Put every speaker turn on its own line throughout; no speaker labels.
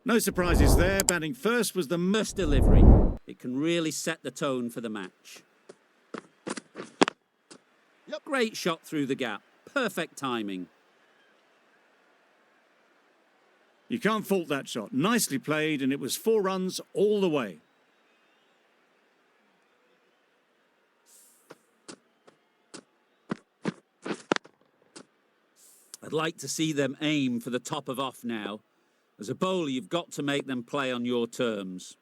No surprises there. Batting first was the
First delivery. It can really set the tone for the match. Great shot through the gap. Perfect timing.
You can't fault that shot. Nicely played, and it was 4 runs all the way.
I'd like to see them aim for the top of off now. As a bowler, you've got to make them play on your terms.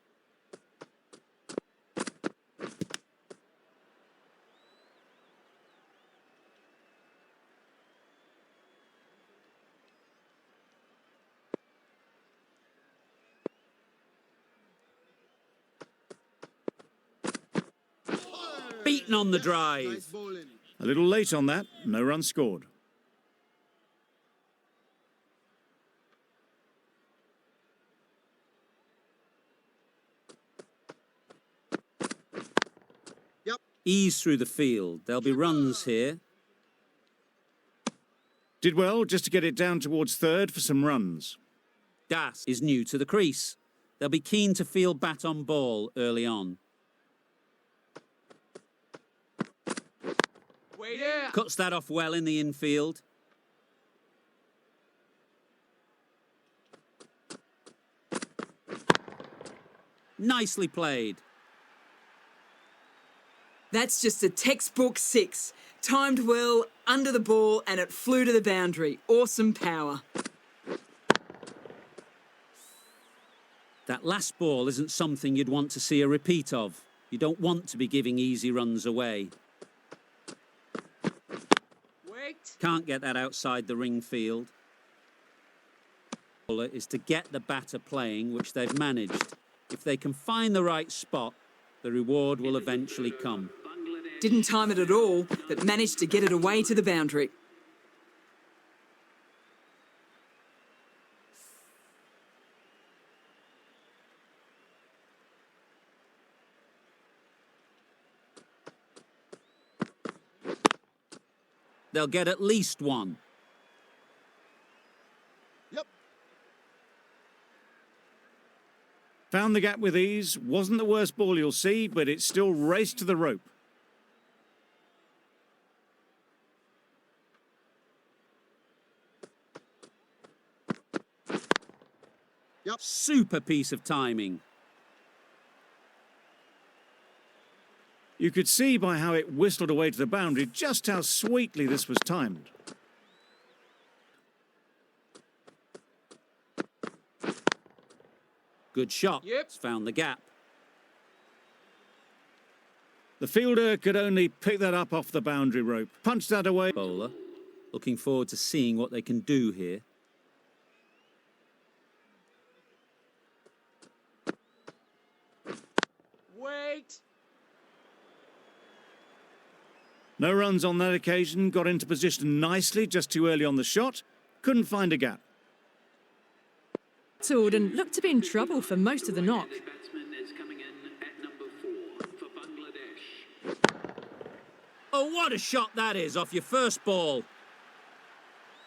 Beaten on the drive.
A little late on that. No run scored.
Ease through the field. There'll be runs here.
Did well just to get it down towards third for some runs.
Das is new to the crease. They'll be keen to field bat on ball early on. Cuts that off well in the infield. Nicely played.
That's just a textbook 6. Timed well, under the ball, and it flew to the boundary. Awesome power.
That last ball isn't something you'd want to see a repeat of. You don't want to be giving easy runs away. Can't get that outside the ring field. Is to get the batter playing, which they've managed. If they can find the right spot, the reward will eventually come.
Didn't time it at all, but managed to get it away to the boundary.
They'll get at least one.
Found the gap with ease. Wasn't the worst ball you'll see, but it still raced to the rope.
Super piece of timing.
You could see by how it whistled away to the boundary just how sweetly this was timed.
Good shot. It's found the gap.
The fielder could only pick that up off the boundary rope. Punched that away.
Bowler. Looking forward to seeing what they can do here.
No runs on that occasion. Got into position nicely, just too early on the shot. Couldn't find a gap.
And looked to be in trouble for most of the knock.
Oh, what a shot that is off your first ball.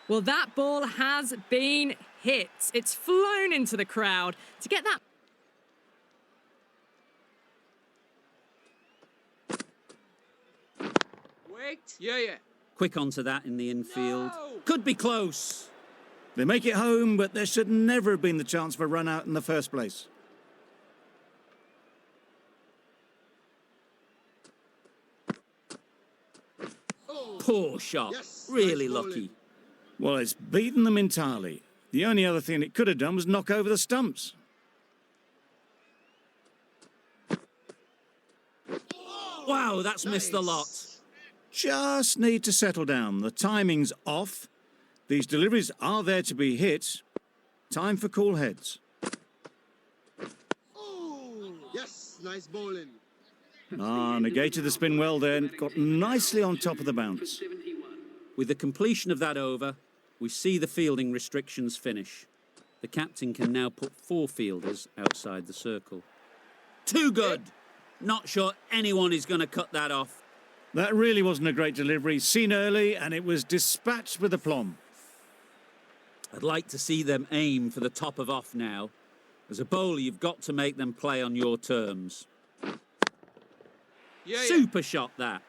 Well, that ball has been hit. It's flown into the crowd. To get that...
Quick onto that in the infield. Could be close.
They make it home, but there should never have been the chance for a run out in the first place.
Poor shot. Really lucky.
Well, it's beaten them entirely. The only other thing it could have done was knock over the stumps.
Wow, that's missed a lot.
Just need to settle down. The timing's off. These deliveries are there to be hit. Time for cool heads.
Yes, nice bowling.
Negated the spin well then. Got nicely on top of the bounce.
With the completion of that over, we see the fielding restrictions finish. The captain can now put 4 fielders outside the circle. Too good! Not sure anyone is going to cut that off.
That really wasn't a great delivery. Seen early, and it was dispatched with aplomb.
I'd like to see them aim for the top of off now. As a bowler, you've got to make them play on your terms.
Yeah,
Super shot, that.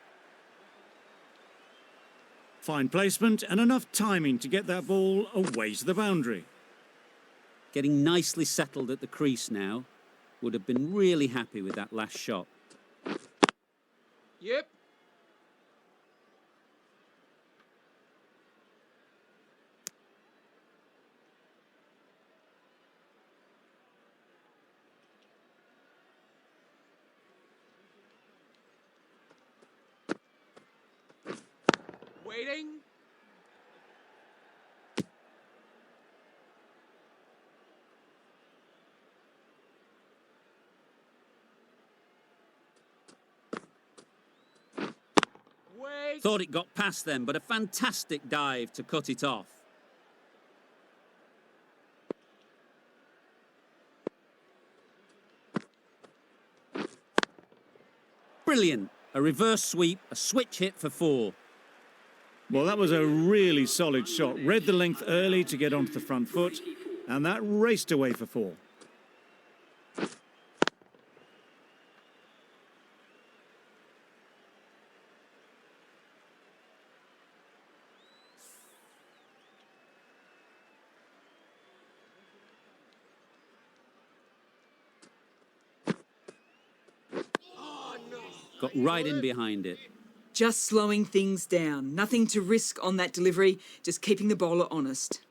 Fine placement and enough timing to get that ball away to the boundary.
Getting nicely settled at the crease now. Would have been really happy with that last shot.
Yep. Waiting. Wait.
Thought it got past them, but a fantastic dive to cut it off. Brilliant. A reverse sweep, a switch hit for 4.
Well, that was a really solid shot. Read the length early to get onto the front foot, and that raced away for 4.
Got right in behind it.
Just slowing things down. Nothing to risk on that delivery, just keeping the bowler honest.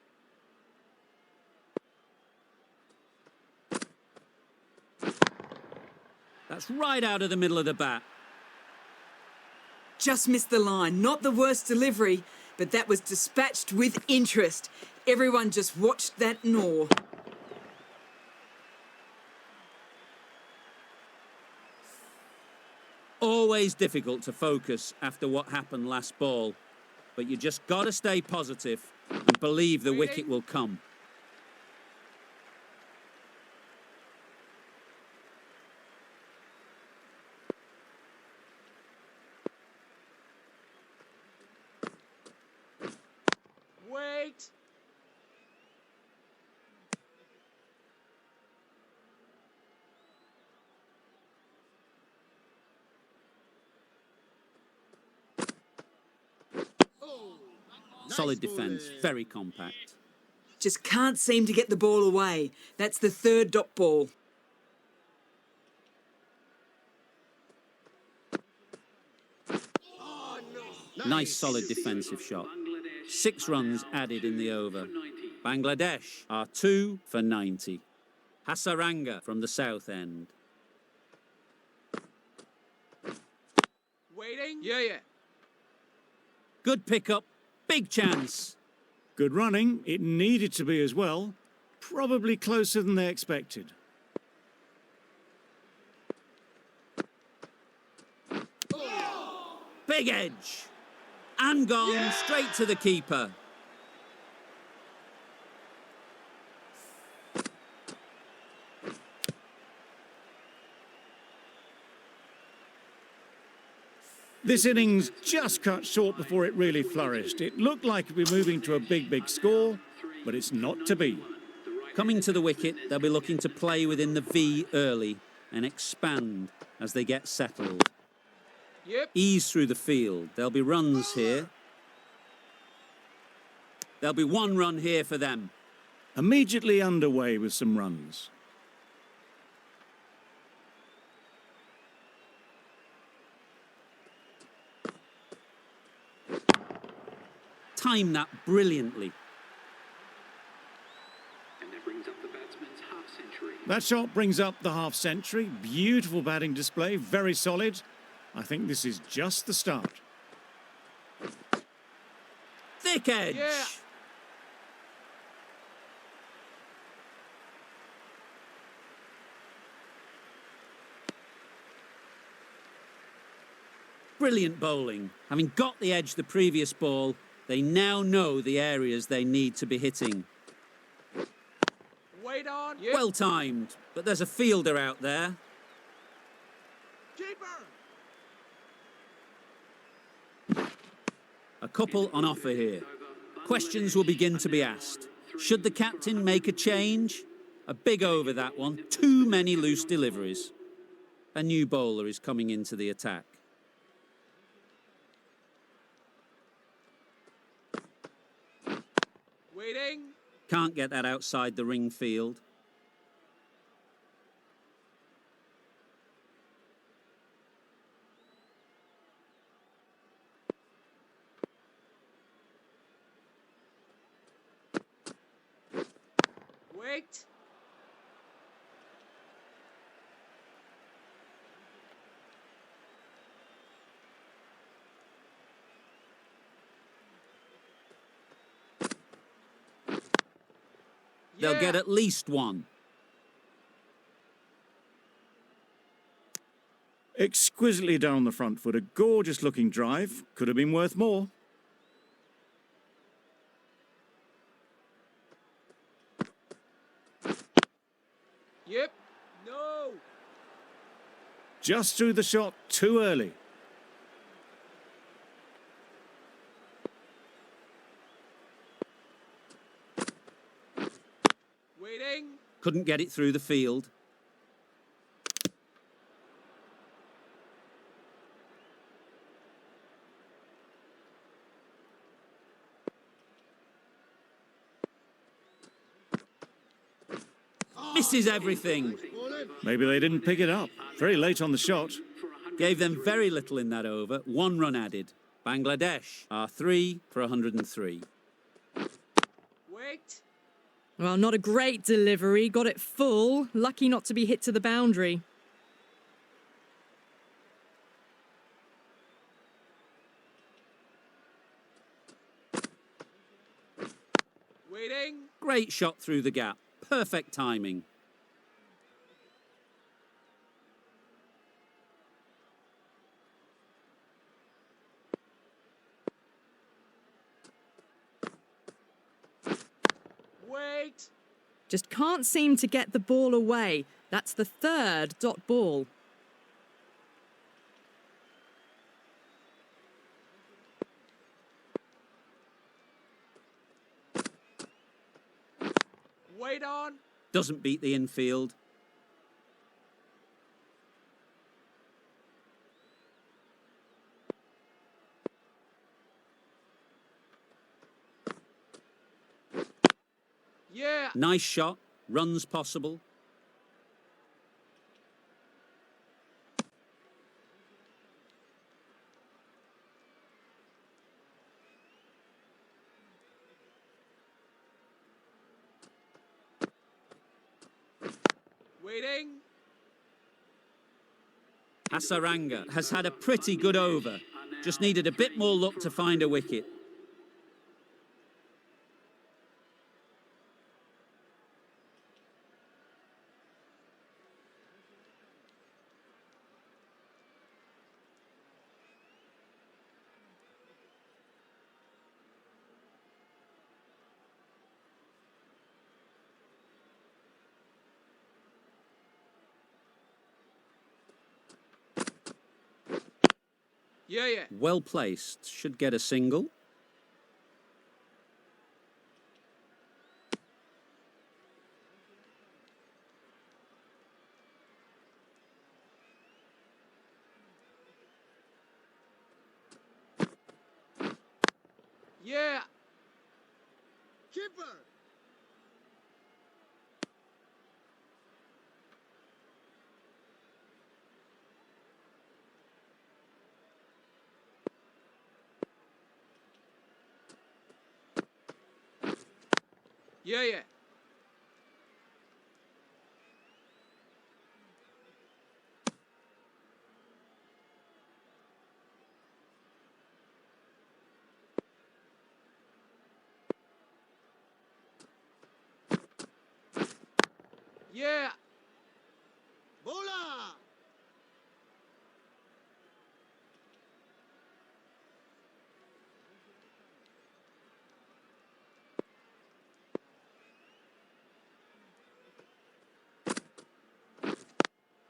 That's right out of the middle of the bat.
Just missed the line. Not the worst delivery, but that was dispatched with interest. Everyone just watched that gnaw.
Always difficult to focus after what happened last ball, but you just got to stay positive and believe the wicket will come.
Wait.
Solid defence, very compact.
Just can't seem to get the ball away. That's the third dot ball.
Nice solid defensive shot. 6 runs added in the over. Bangladesh are 2 for 90. Hasaranga from the south end.
Waiting. Yeah.
Good pickup, big chance.
Good running. It needed to be as well. Probably closer than they expected.
Big edge. And gone straight to the keeper.
This innings just cut short before it really flourished. It looked like it'd be moving to a big score, but it's not to be.
Coming to the wicket, they'll be looking to play within the V early and expand as they get settled.
Yep.
Ease through the field. There'll be runs here. There'll be 1 run here for them.
Immediately underway with some runs.
Timed that brilliantly.
And that brings up the batsman's half-century.
That shot brings up the half-century. Beautiful batting display, very solid. I think this is just the start.
Thick edge.
Yeah.
Brilliant bowling. Having got the edge the previous ball, they now know the areas they need to be hitting.
Wait on. Yep.
Well timed, but there's a fielder out there.
Keeper.
A couple on offer here. Questions will begin to be asked. Should the captain make a change? A big over that one. Too many loose deliveries. A new bowler is coming into the attack.
Waiting.
Can't get that outside the ring field.
Wait.
They'll
Yeah.
get at least one.
Exquisitely down the front foot. A gorgeous looking drive. Could have been worth more.
Yep. No.
Just threw the shot too early.
Waiting.
Couldn't get it through the field. Misses everything.
Bowling.
Maybe they didn't pick it up. Very late on the shot.
Gave them very little in that over. 1 run added. Bangladesh are 3 for 103.
Wait.
Well, not a great delivery. Got it full. Lucky not to be hit to the boundary.
Waiting.
Great shot through the gap. Perfect timing.
Wait.
Just can't seem to get the ball away. That's the 3rd dot ball.
Wait on.
Doesn't beat the infield.
Yeah.
Nice shot. Runs possible.
Waiting.
Hasaranga has had a pretty good over. Just needed a bit more luck to find a wicket.
Yeah.
Well placed. Should get a single.
Yeah.
Keeper.
Yeah. Yeah.
Bowler.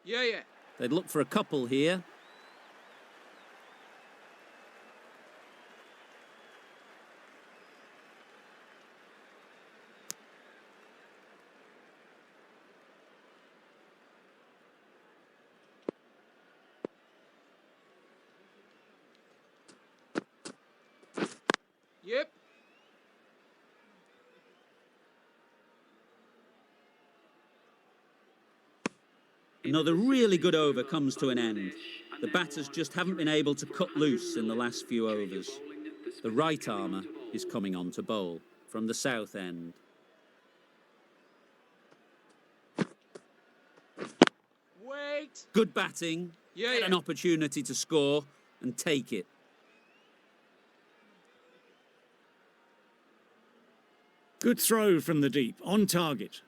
Yeah.
They'd look for a couple here.
Yep.
Another really good over comes to an end. The batters just haven't been able to cut loose in the last few overs. The right armour is coming on to bowl from the south end.
Wait.
Good batting,
Yeah,
get
yeah.
an opportunity to score and take it.
Good throw from the deep, on target.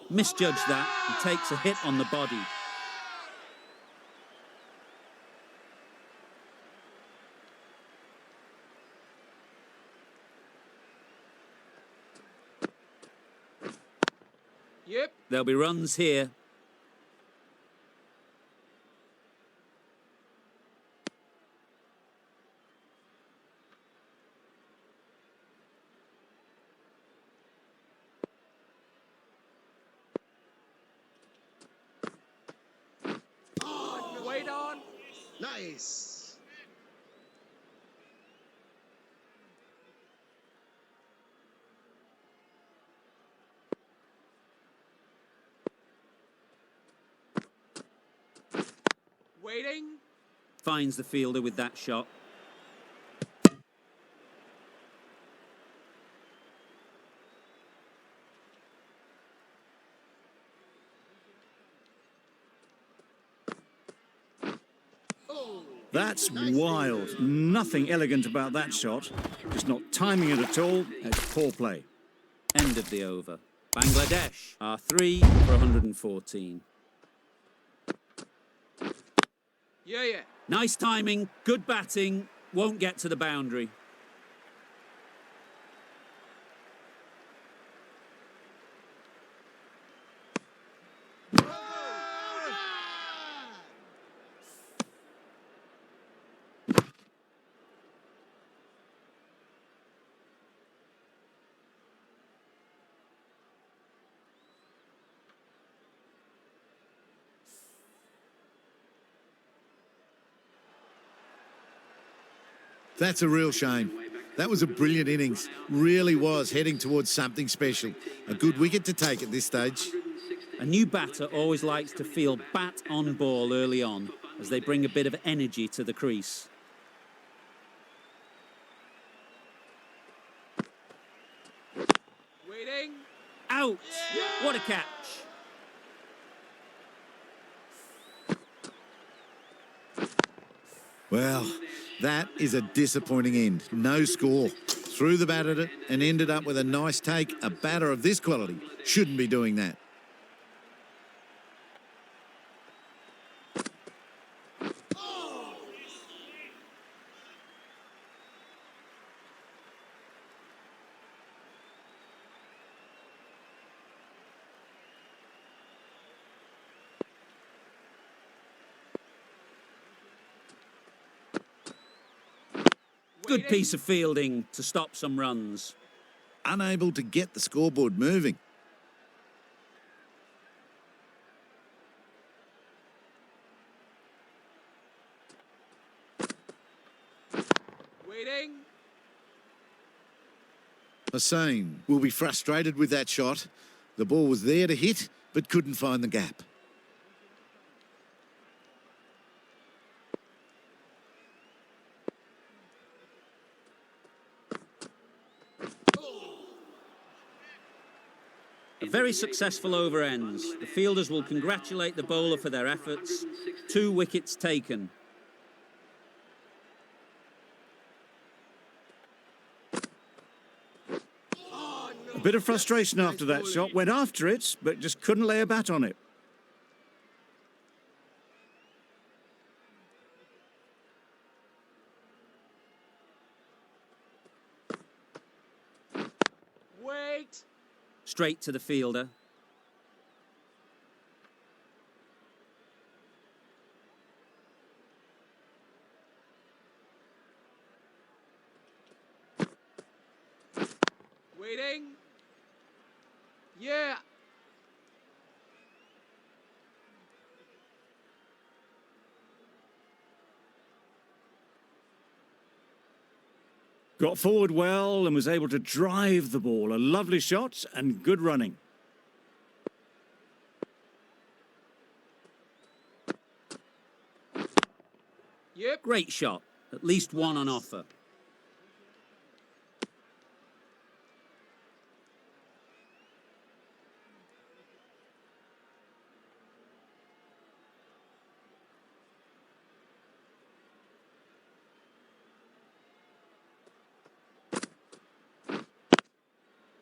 Misjudged that and takes a hit on the body.
Yep.
There'll be runs here.
Wait on.
Nice.
Waiting.
Finds the fielder with that shot.
That's wild. Nothing elegant about that shot. Just not timing it at all. It's poor play.
End of the over. Bangladesh are 3 for 114.
Yeah, yeah.
Nice timing, good batting, won't get to the boundary.
That's a real shame. That was a brilliant innings. Really was heading towards something special. A good wicket to take at this stage.
A new batter always likes to feel bat on ball early on as they bring a bit of energy to the crease.
Waiting.
Out! What a catch!
Well, that is a disappointing end. No score. Threw the bat at it and ended up with a nice take. A batter of this quality shouldn't be doing that.
Good piece of fielding to stop some runs.
Unable to get the scoreboard moving.
Waiting.
Hussain will be frustrated with that shot. The ball was there to hit, but couldn't find the gap.
A very successful over ends. The fielders will congratulate the bowler for their efforts. 2 wickets taken.
A bit of frustration after that shot. Went after it, but just couldn't lay a bat on it.
Wait.
Straight to the fielder.
Waiting. Yeah.
Got forward well and was able to drive the ball. A lovely shot and good running.
Yep.
Great shot. At least one on offer.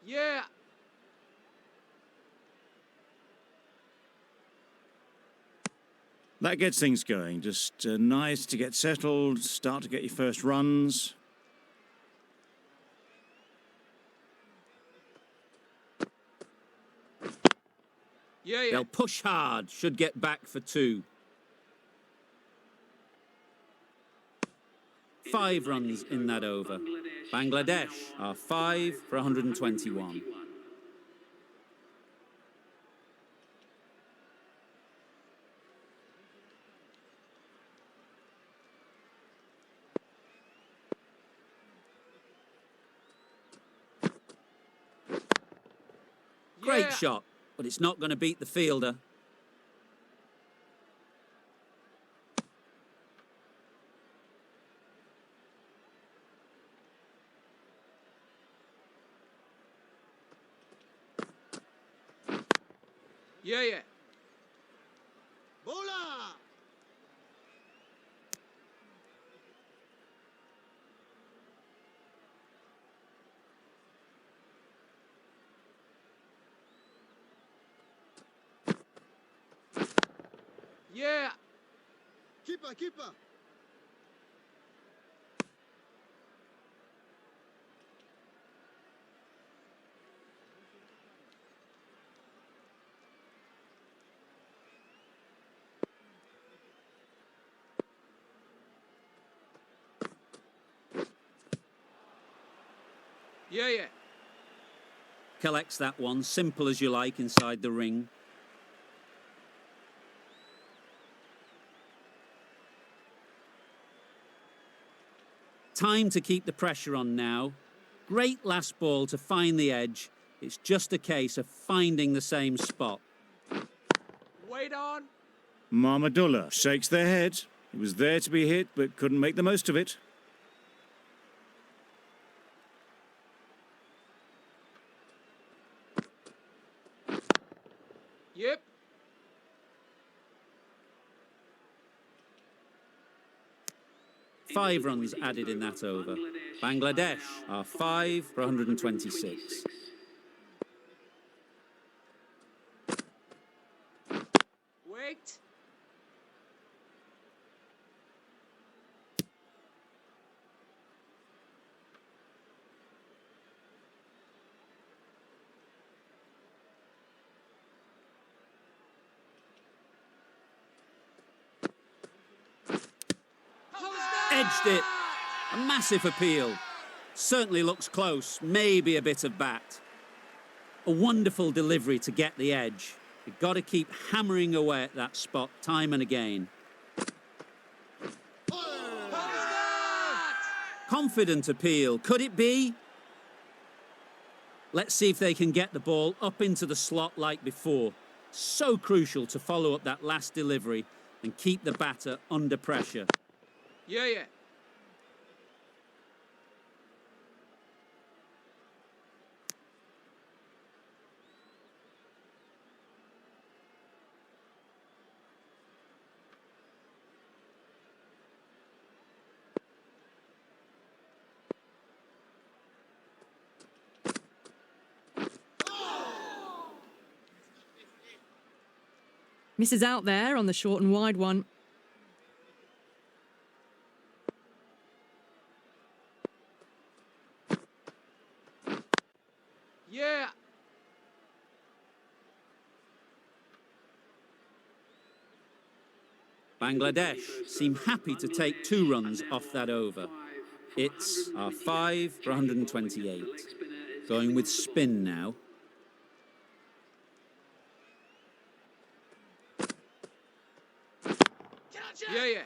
Yeah.
That gets things going. Just nice to get settled, start to get your first runs.
Yeah, yeah.
They'll push hard. Should get back for 2. 5 runs in that over. Bangladesh are 5 for 121. Great
Yeah.
shot, but it's not going to beat the fielder.
Yeah, yeah.
Bola!
Yeah.
Keeper, keeper!
Yeah, yeah.
Collects that one, simple as you like, inside the ring. Time to keep the pressure on now. Great last ball to find the edge. It's just a case of finding the same spot.
Wait on.
Mahmudullah shakes their head. It was there to be hit, but couldn't make the most of it.
Yep.
Five runs added in that over. Bangladesh are 5 for 126.
Wait.
Edged it. A massive appeal. Certainly looks close. Maybe a bit of bat. A wonderful delivery to get the edge. You've got to keep hammering away at that spot time and again. Confident appeal. Could it be? Let's see if they can get the ball up into the slot like before. So crucial to follow up that last delivery and keep the batter under pressure.
Yeah, yeah.
Misses out there on the short and wide one.
Yeah.
Bangladesh seem happy to take 2 runs off that over. It's our 5 for 128. Going with spin now.
Yeah, yeah.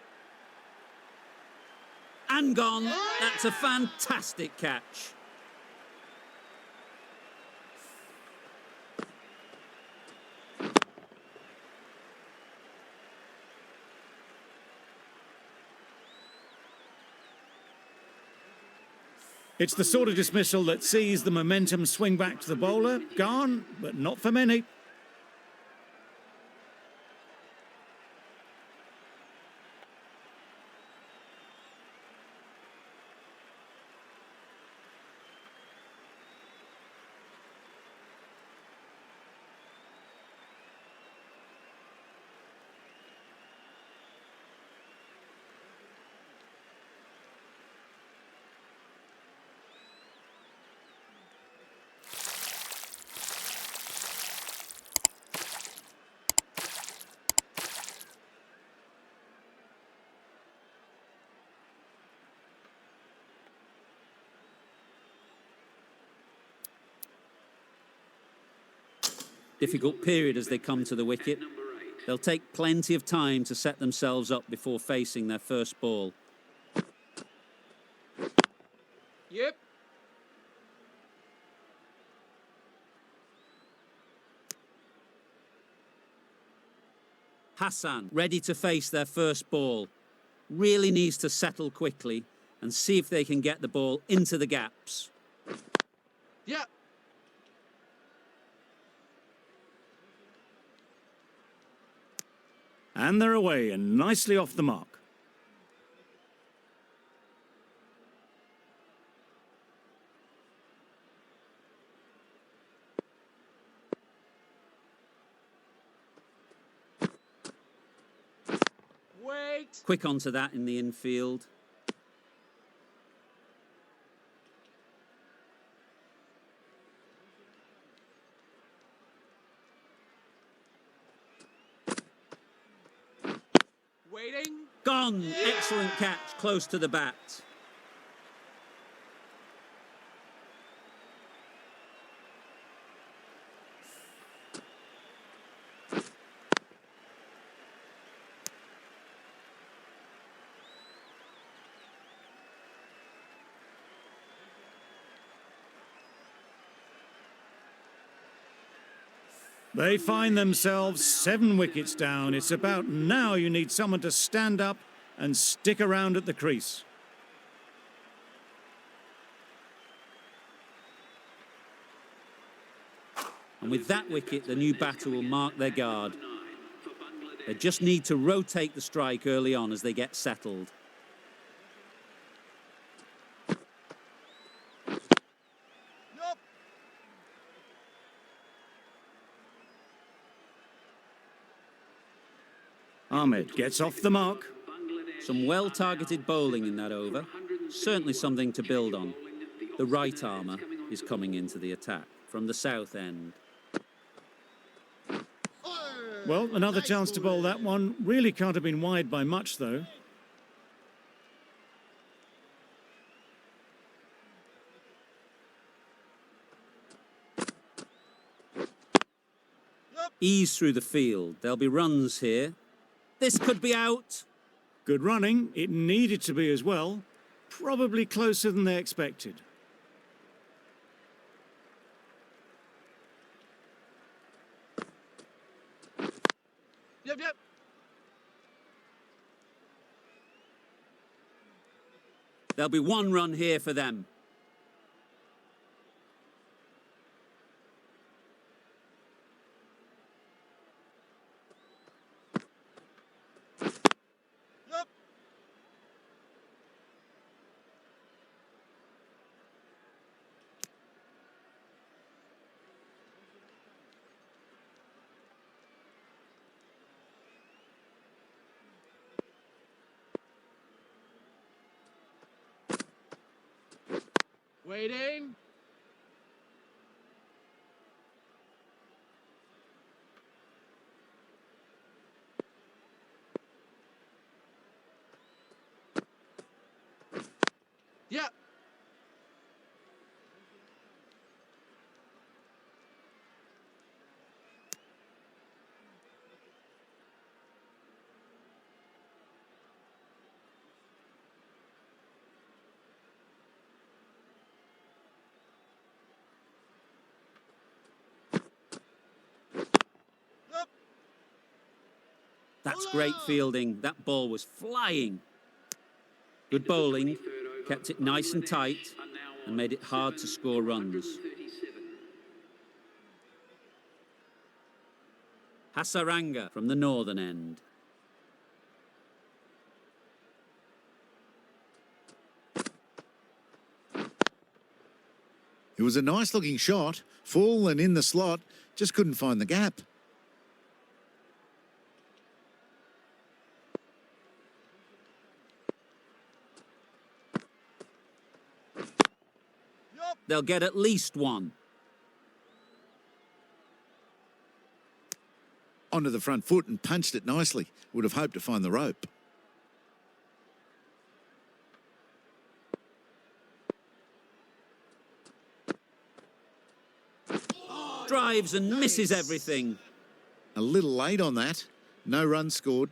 And gone. That's a fantastic catch.
It's the sort of dismissal that sees the momentum swing back to the bowler. Gone, but not for many.
Difficult period as they come to the wicket. They'll take plenty of time to set themselves up before facing their first ball.
Yep.
Hassan, ready to face their first ball. Really needs to settle quickly and see if they can get the ball into the gaps.
Yeah.
And they're away and nicely off the mark.
Wait.
Quick onto that in the infield.
Waiting.
Gone! Excellent catch, close to the bat.
They find themselves 7 wickets down. It's about now you need someone to stand up and stick around at the crease.
And with that wicket, the new batter will mark their guard. They just need to rotate the strike early on as they get settled.
Ahmed gets off the mark.
Some well-targeted bowling in that over. Certainly something to build on. The right armour is coming into the attack from the south end.
Well, another chance to bowl that one. Really can't have been wide by much, though.
Ease through the field. There'll be runs here. This could be out.
Good running. It needed to be as well. Probably closer than they expected.
Yep, yep.
There'll be one run here for them.
Waiting. Yeah.
That's great fielding. That ball was flying. Good bowling, kept it nice and tight, and made it hard to score runs. Hasaranga from the northern end.
It was a nice looking shot, full and in the slot, just couldn't find the gap.
They'll get at least one.
Onto the front foot and punched it nicely. Would have hoped to find the rope.
Drives and misses everything.
A little late on that. No runs scored.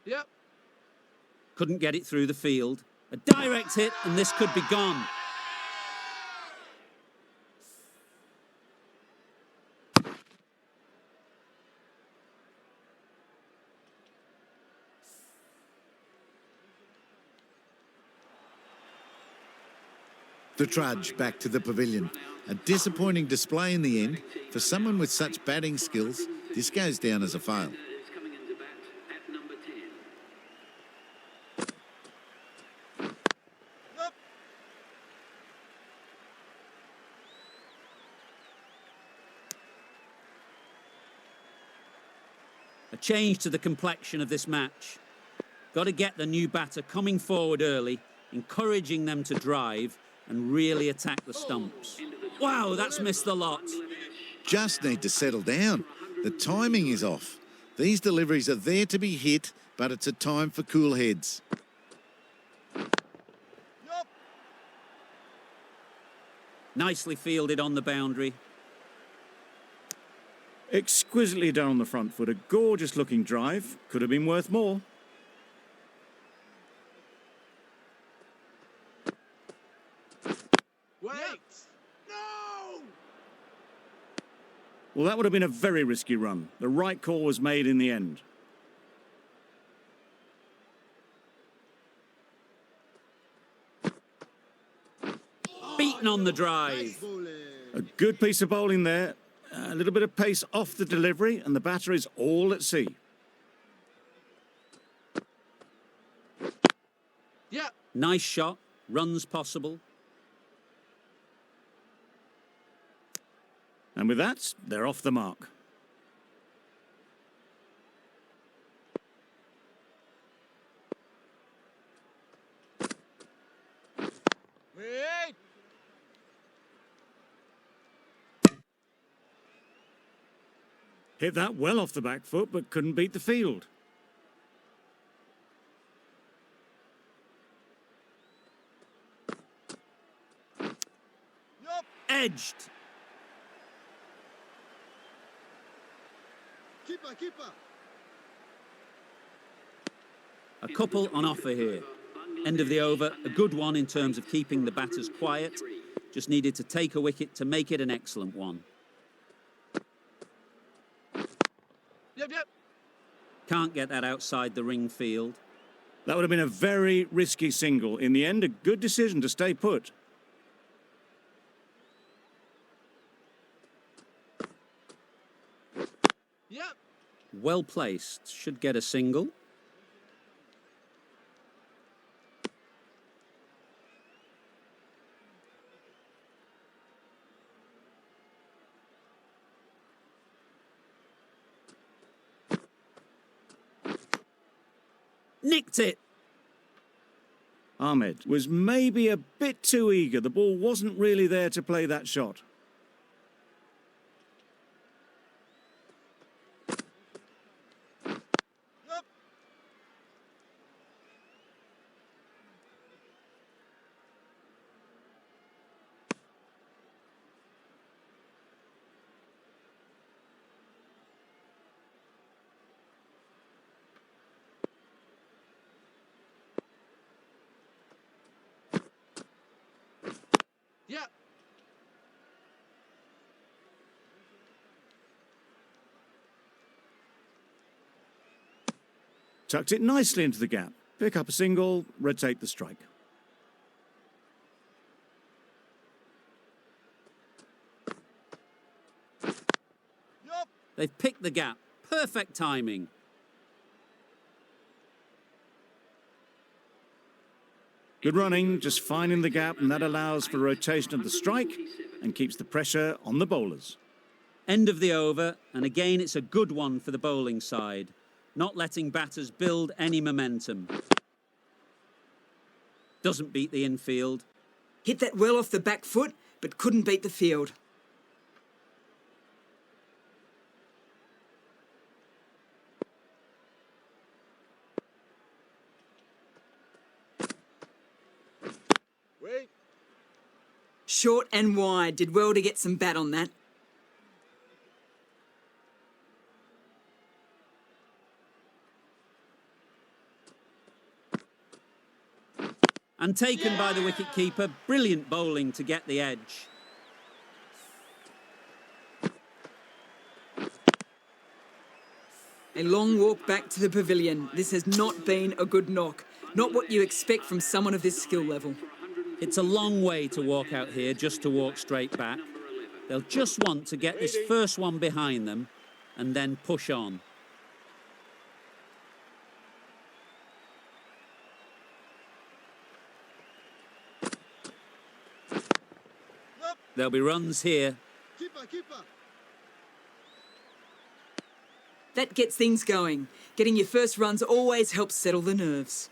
Yep.
Couldn't get it through the field. A direct hit and this could be gone.
The trudge back to the pavilion. A disappointing display in the end. For someone with such batting skills, this goes down as a fail.
Is coming into bat at number 10.
A change to the complexion of this match. Got to get the new batter coming forward early, encouraging them to drive and really attack the stumps. Wow, that's missed the lot.
Just need to settle down. The timing is off. These deliveries are there to be hit, but it's a time for cool heads.
Nicely fielded on the boundary.
Exquisitely done on the front foot. A gorgeous looking drive. Could have been worth more.
Wait. No!
Well, that would have been a very risky run. The right call was made in the end.
Beaten on the drive.
A good piece of bowling there. A little bit of pace off the delivery, and the batter is all at sea.
Yeah.
Nice shot. Runs possible.
And with that, they're off the mark.
Wait.
Hit that well off the back foot, but couldn't beat the field.
Edged.
Keeper, keeper.
A couple on offer here. End of the over, a good one in terms of keeping the batters quiet. Just needed to take a wicket to make it an excellent one.
Yep.
Can't get that outside the ring field.
That would have been a very risky single. In the end, a good decision to stay put.
Yep.
Well placed. Should get a single. Nicked it.
Ahmed was maybe a bit too eager. The ball wasn't really there to play that shot.
Yep.
Tucked it nicely into the gap. Pick up a single, rotate the strike.
Yup.
They've picked the gap. Perfect timing.
Good running, just finding the gap, and that allows for rotation of the strike and keeps the pressure on the bowlers.
End of the over, and again it's a good one for the bowling side, not letting batters build any momentum. Doesn't beat the infield.
Hit that well off the back foot, but couldn't beat the field.
Wait.
Short and wide, did well to get some bat on that.
And taken by the wicket-keeper. Brilliant bowling to get the edge.
A long walk back to the pavilion. This has not been a good knock. Not what you expect from someone of this skill level.
It's a long way to walk out here just to walk straight back. They'll just want to get this first one behind them and then push on. There'll be runs here.
Keeper, keeper.
That gets things going. Getting your first runs always helps settle the nerves.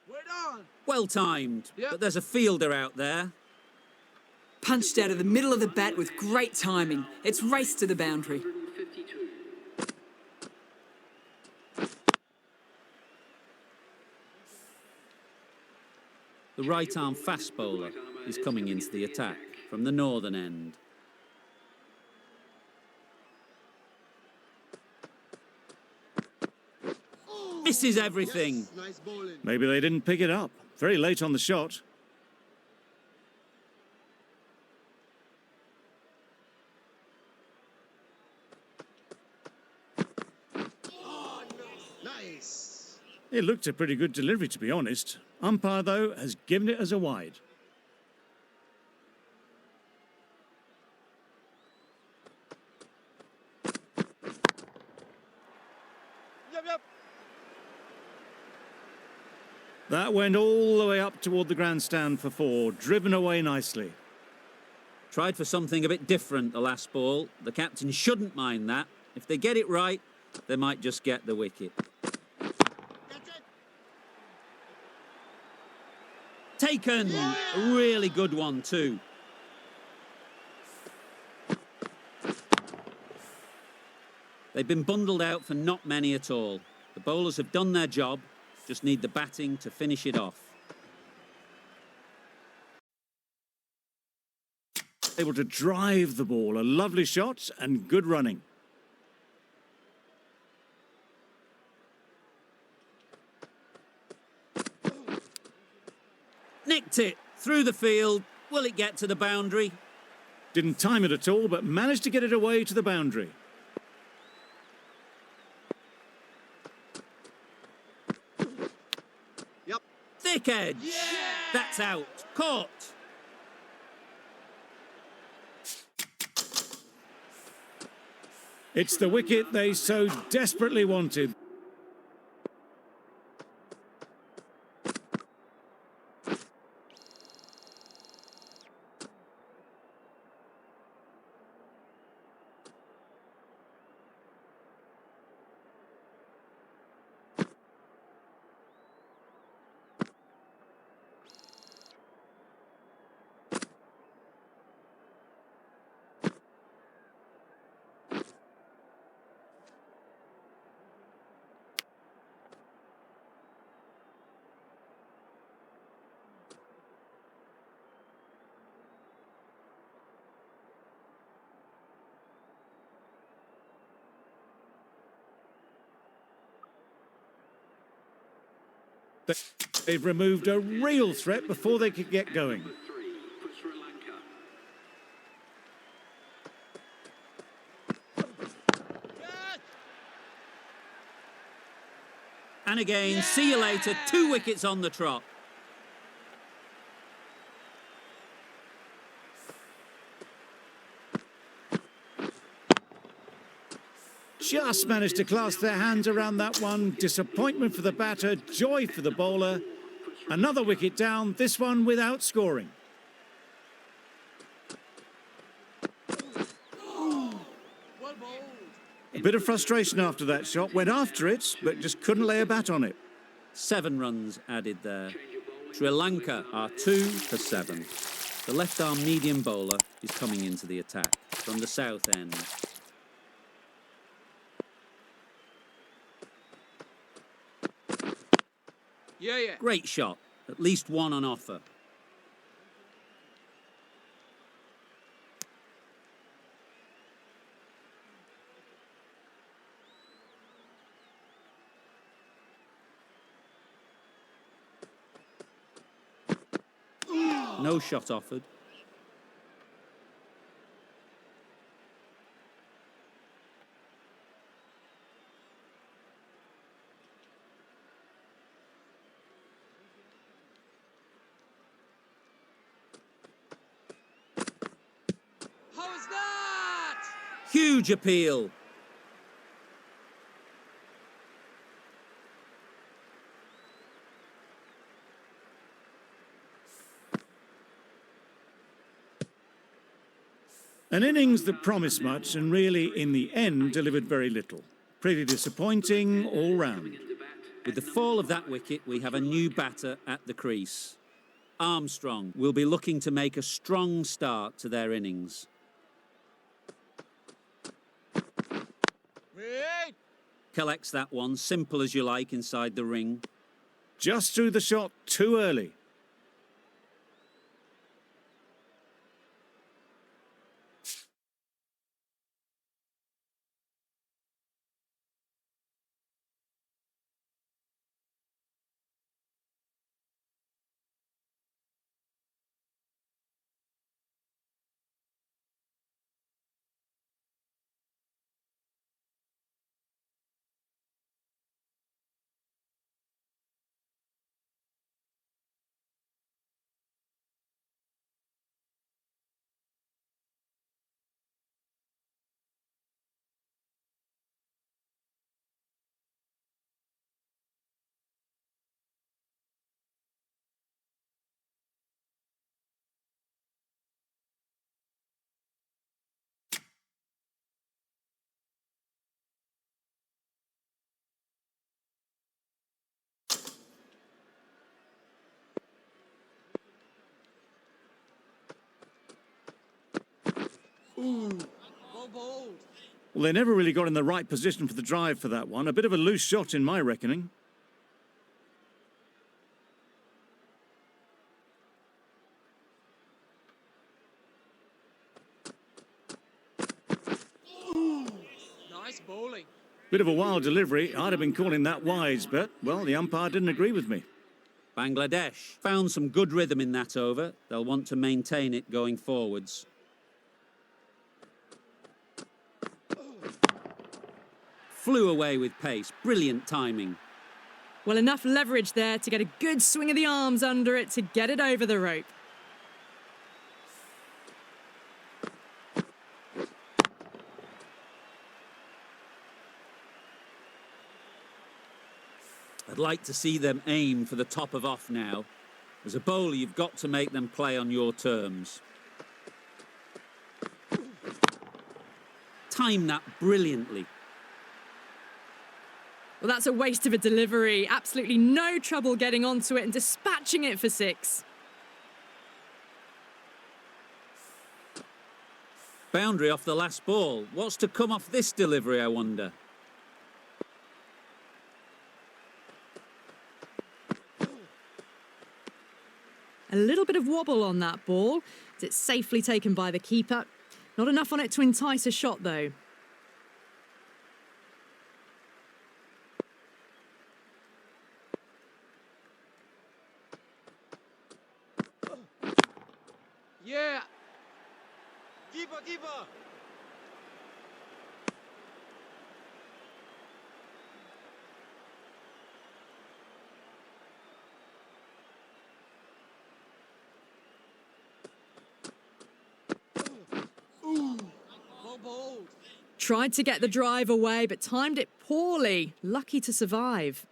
Wait on.
Well timed,
Yep.
but there's a fielder out there.
Punched out of the middle of the bat with great timing. It's raced to the boundary.
152.
The right-arm fast bowler is coming into the attack from the northern end. Misses everything.
Yes, nice bowling.
Maybe they didn't pick it up. Very late on the shot.
Nice.
It looked a pretty good delivery, to be honest. Umpire, though, has given it as a wide.
Yep, yep.
That went all the way up toward the grandstand for four, driven away nicely.
Tried for something a bit different the last ball. The captain shouldn't mind that. If they get it right, they might just get the wicket.
That's it.
Taken! A really good one too. They've been bundled out for not many at all. The bowlers have done their job, just need the batting to finish it off.
Able to drive the ball. A lovely shot and good running.
Nicked it through the field. Will it get to the boundary?
Didn't time it at all, but managed to get it away to the boundary.
Yep.
Thick edge. That's out. Caught.
It's the wicket they so desperately wanted. They've removed a real threat before they could get going.
Number 3 for Sri Lanka.
And again, see you later. 2 wickets on the trot.
Just managed to clasp their hands around that one. Disappointment for the batter, joy for the bowler. Another wicket down, this one without scoring.
Well bowled.
A bit of frustration after that shot. Went after it, but just couldn't lay a bat on it.
7 runs added there. Sri Lanka are 2 for 7. The left-arm medium bowler is coming into the attack from the south end.
Yeah.
Great shot. At least 1 on offer. No shot offered.
How is that?
Huge appeal.
An innings that promised much and really, in the end, delivered very little. Pretty disappointing all round.
With the fall of that wicket, we have a new batter at the crease. Armstrong will be looking to make a strong start to their innings.
Wait.
Collects that one, simple as you like, inside the ring.
Just threw the shot too early.
Well bowled.
Well, they never really got in the right position for the drive for that one. A bit of a loose shot in my reckoning.
Nice bowling.
Bit of a wild delivery. I'd have been calling that wise, but, well, the umpire didn't agree with me.
Bangladesh found some good rhythm in that over. They'll want to maintain it going forwards. Flew away with pace. Brilliant timing.
Well, enough leverage there to get a good swing of the arms under it to get it over the rope.
I'd like to see them aim for the top of off now. As a bowler, you've got to make them play on your terms. Time that brilliantly.
Well, that's a waste of a delivery. Absolutely no trouble getting onto it and dispatching it for 6.
Boundary off the last ball. What's to come off this delivery, I wonder?
A little bit of wobble on that ball. It's safely taken by the keeper. Not enough on it to entice a shot, though.
Yeah.
Keeper, keeper.
Well bowled.
Tried to get the drive away, but timed it poorly. Lucky to survive.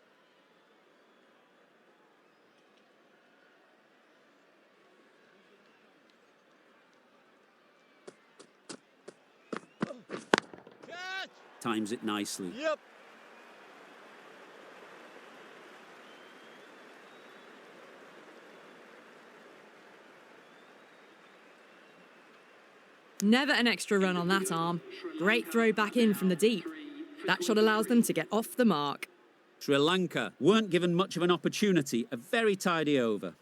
Catch.
Times it nicely.
Yep.
Never an extra run on that arm. Great throw back in from the deep. That shot allows them to get off the mark.
Sri Lanka weren't given much of an opportunity. A very tidy over.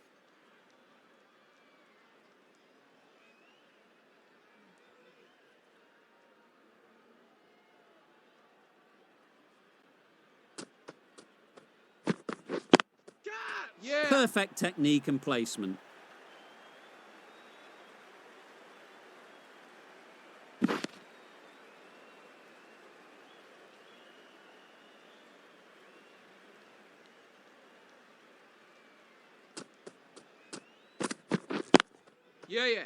Yeah.
Perfect technique and placement.
Yeah, yeah.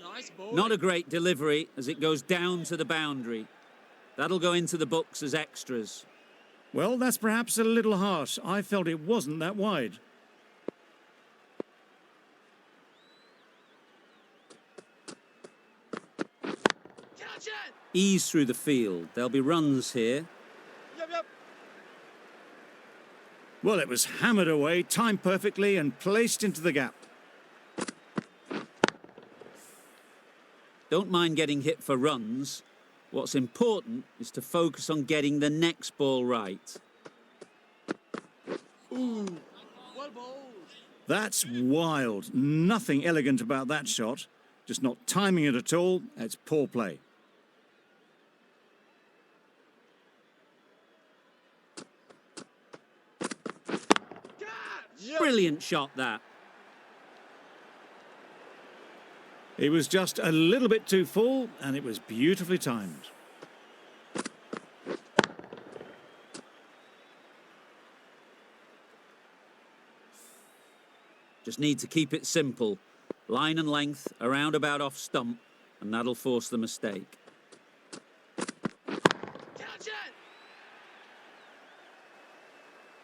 Nice bowling.
Not a great delivery as it goes down to the boundary. That'll go into the books as extras.
Well, that's perhaps a little harsh. I felt it wasn't that wide.
Catch it.
Ease through the field. There'll be runs here.
Yep, yep.
Well, it was hammered away, timed perfectly and placed into the gap.
Don't mind getting hit for runs. What's important is to focus on getting the next ball right.
Well bowled.
That's wild. Nothing elegant about that shot. Just not timing it at all. It's poor play.
Yep.
Brilliant shot, that.
He was just a little bit too full, and it was beautifully timed.
Just need to keep it simple. Line and length, around about off stump, and that'll force the mistake.
Catch it.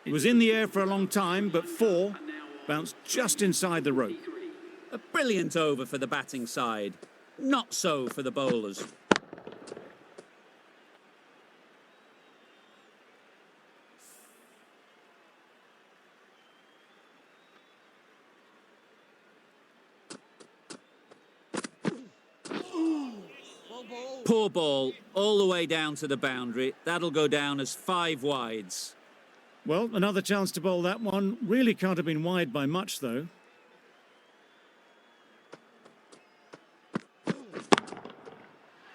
It was in the air for a long time, but four bounced just inside the rope.
A brilliant over for the batting side. Not so for the bowlers.
Well bowled.
Poor ball, all the way down to the boundary. That'll go down as 5 wides.
Well, another chance to bowl that one. Really can't have been wide by much, though.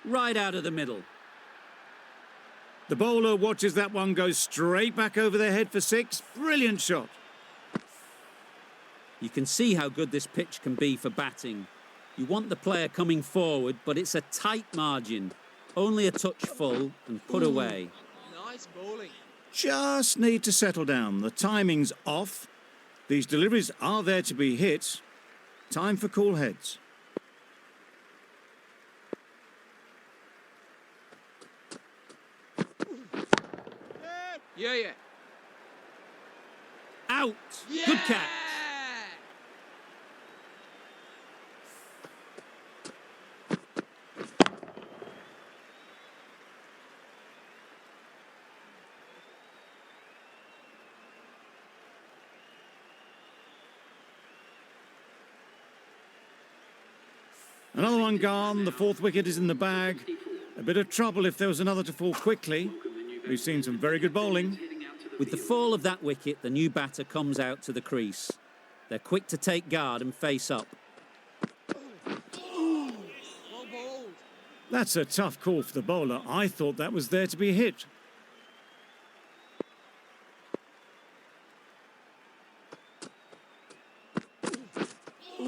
Right out of the middle.
The bowler watches that one go straight back over their head for 6. Brilliant shot.
You can see how good this pitch can be for batting. You want the player coming forward, but it's a tight margin. Only a touch full and put away.
Nice bowling.
Just need to settle down. The timing's off. These deliveries are there to be hit. Time for cool heads.
Yeah, yeah.
Out!
Yeah.
Good catch.
Another one gone. The 4th wicket is in the bag. A bit of trouble if there was another to fall quickly. We've seen some very good bowling.
With the fall of that wicket, the new batter comes out to the crease. They're quick to take guard and face up.
Well bowled.
That's a tough call for the bowler. I thought that was there to be hit.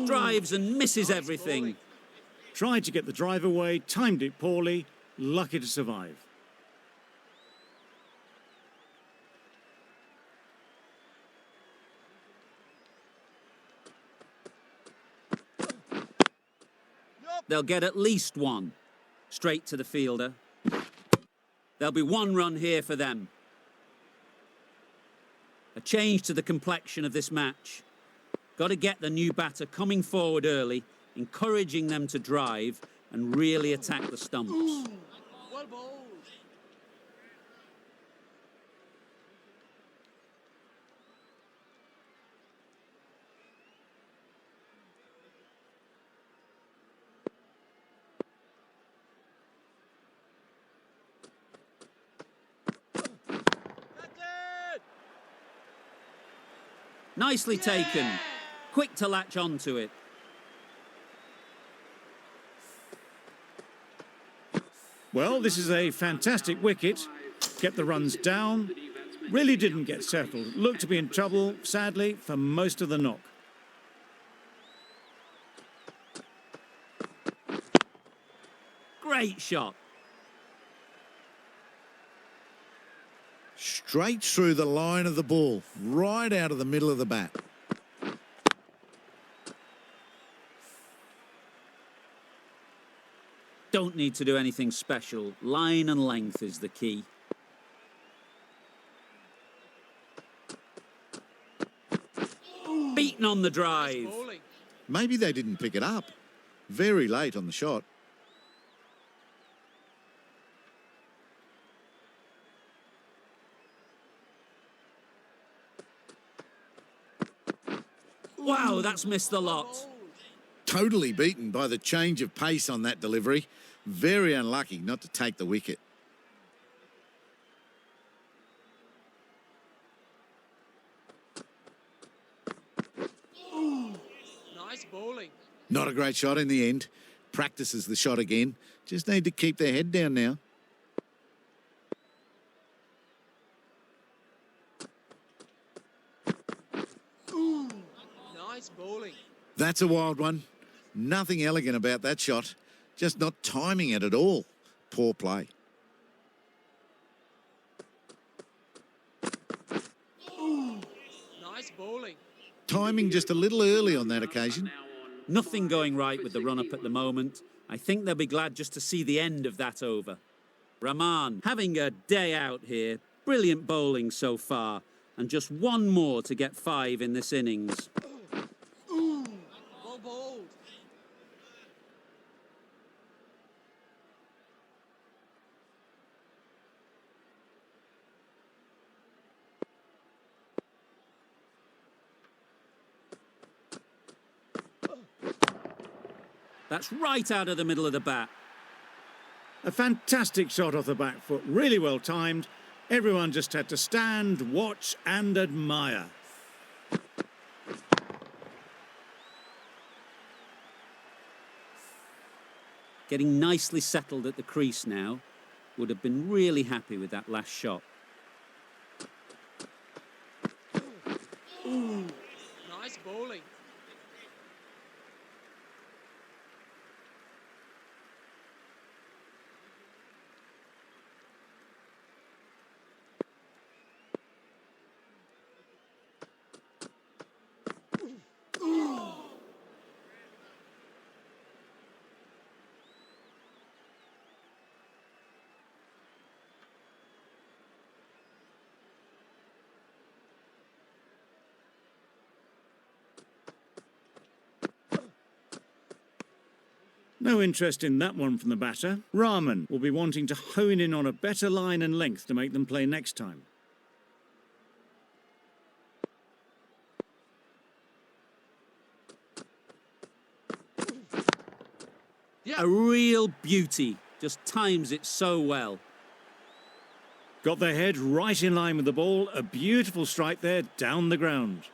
Drives and misses
Nice
everything.
bowling.
Tried to get the drive away, timed it poorly, lucky to survive.
They'll get at least one. Straight to the fielder. There'll be one run here for them. A change to the complexion of this match. Got to get the new batter coming forward early, encouraging them to drive and really attack the stumps.
Well bowled.
Catch it!
Nicely taken. Quick to latch onto it.
Well, this is a fantastic wicket. Kept the runs down. Really didn't get settled. Looked to be in trouble, sadly, for most of the knock.
Great shot.
Straight through the line of the ball, right out of the middle of the bat.
Don't need to do anything special. Line and length is the key. Beaten on the drive.
Bowling.
Maybe they didn't pick it up. Very late on the shot.
Wow, that's missed the lot.
Bowled.
Totally beaten by the change of pace on that delivery. Very unlucky not to take the wicket.
Nice bowling.
Not a great shot in the end. Practices the shot again. Just need to keep their head down now.
Nice bowling.
That's a wild one. Nothing elegant about that shot. Just not timing it at all. Poor play.
Nice bowling.
Timing just a little early on that occasion.
Nothing going right with the run-up at the moment. I think they'll be glad just to see the end of that over. Rahman having a day out here. Brilliant bowling so far. And just one more to get 5 in this innings.
Well bowled.
That's right out of the middle of the bat.
A fantastic shot off the back foot, really well timed. Everyone just had to stand, watch and admire.
Getting nicely settled at the crease now. Would have been really happy with that last shot.
Nice bowling.
No interest in that one from the batter. Rahman will be wanting to hone in on a better line and length to make them play next time.
A real beauty. Just times it so well.
Got their head right in line with the ball. A beautiful strike there down the ground.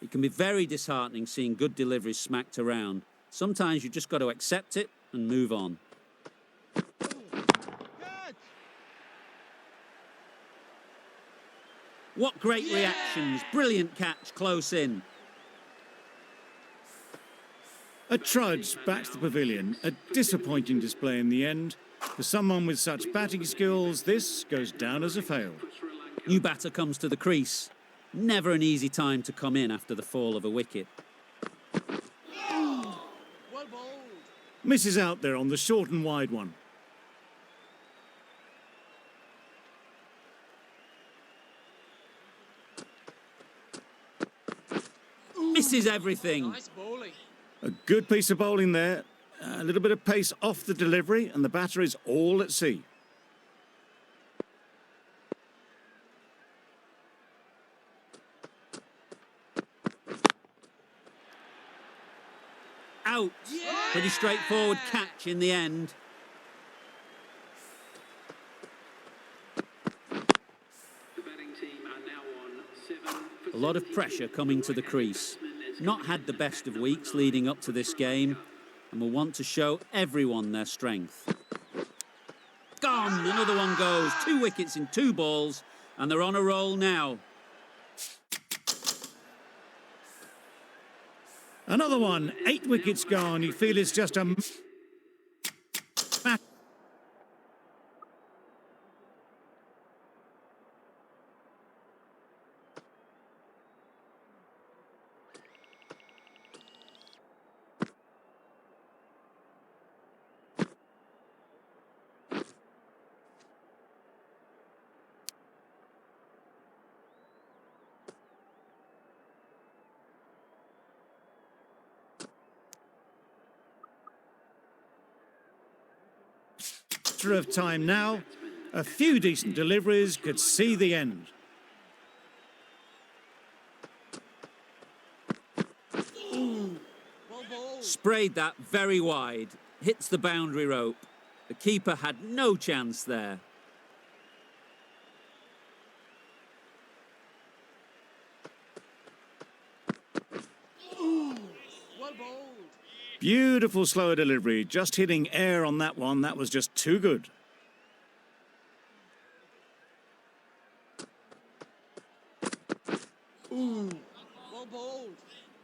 It can be very disheartening seeing good deliveries smacked around. Sometimes you just got to accept it and move on.
Catch!
What great reactions. Brilliant catch close in.
A trudge back to the pavilion. A disappointing display in the end. For someone with such batting skills, this goes down as a fail.
New batter comes to the crease. Never an easy time to come in after the fall of a wicket.
Well bowled.
Misses out there on the short and wide one.
Misses everything.
Nice bowling.
A good piece of bowling there. A little bit of pace off the delivery, and the batter is all at sea.
Out. Pretty straightforward catch in the end.
The batting team are now on 7 for
A lot of pressure coming to the crease. Not had the best of weeks leading up to this game, and will want to show everyone their strength. Gone! Another one goes. 2 wickets in 2 balls, and they're on a roll now.
Another one. 8 wickets gone. You feel it's just a... of time now. A few decent deliveries could see the end.
Well bowled.
Sprayed that very wide. Hits the boundary rope. The keeper had no chance there.
Well bowled.
Beautiful slower delivery. Just hitting air on that one. That was just too good.
Well bowled.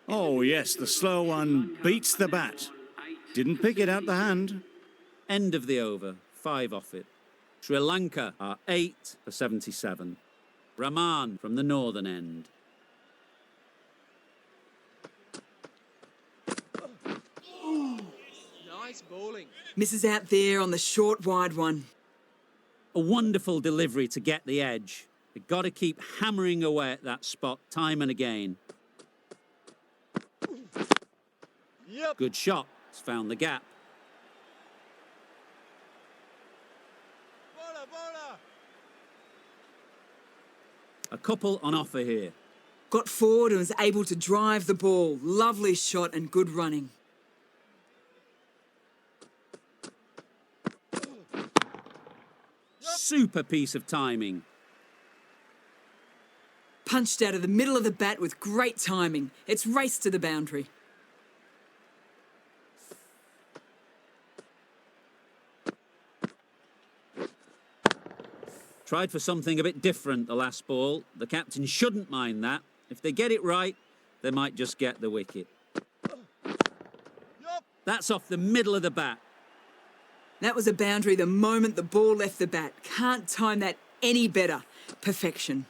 Oh, yes, the slow one beats the bat. Didn't pick it out the hand.
End of the over. 5 off it. Sri Lanka are 8 for 77. Rahman from the northern end.
Nice bowling.
Misses out there on the short, wide one.
A wonderful delivery to get the edge. They've got to keep hammering away at that spot time and again.
Yep.
Good shot. It's found the gap.
Bowler, bowler.
A couple on offer here.
Got forward and was able to drive the ball. Lovely shot and good running.
Super piece of timing.
Punched out of the middle of the bat with great timing. It's raced to the boundary.
Tried for something a bit different the last ball. The captain shouldn't mind that. If they get it right, they might just get the wicket.
Yup.
That's off the middle of the bat.
That was a boundary the moment the ball left the bat. Can't time that any better. Perfection.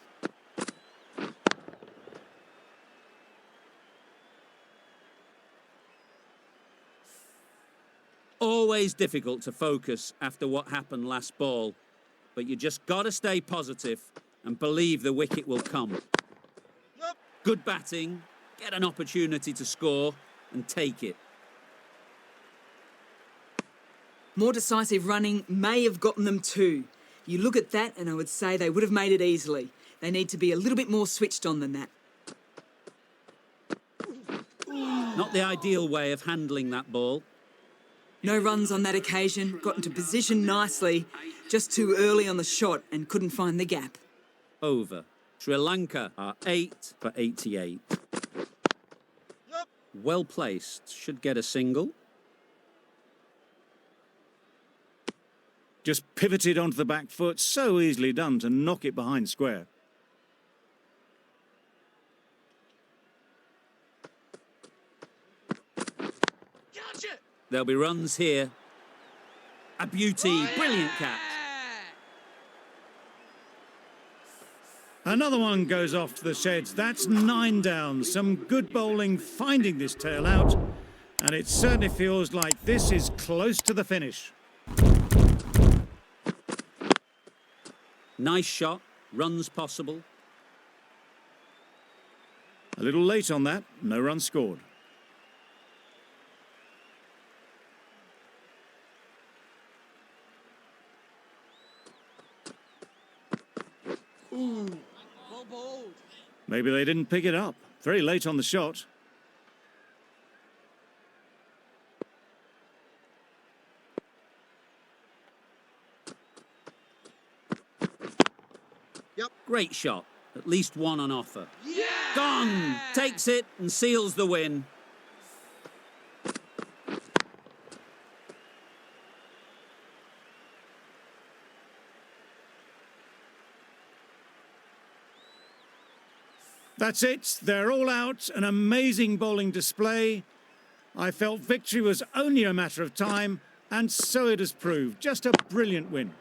Always difficult to focus after what happened last ball, but you just got to stay positive and believe the wicket will come.
Yup.
Good batting, get an opportunity to score and take it.
More decisive running may have gotten them 2. You look at that and I would say they would have made it easily. They need to be a little bit more switched on than that.
Not the ideal way of handling that ball.
No runs on that occasion. Got into position nicely. Just too early on the shot and couldn't find the gap.
Over. Sri Lanka are 8 for 88. Well placed. Should get a single.
Just pivoted onto the back foot, so easily done to knock it behind square.
Catch it!
There'll be runs here. A beauty. Brilliant catch.
Another one goes off to the sheds. That's 9 down. Some good bowling finding this tail out. And it certainly feels like this is close to the finish.
Nice shot. Runs possible.
A little late on that. No run scored.
Well bowled.
Maybe they didn't pick it up. Very late on the shot.
Great shot. At least one on offer.
Yeah!
Gone! Takes it and seals the win.
That's it. They're all out. An amazing bowling display. I felt victory was only a matter of time, and so it has proved. Just a brilliant win.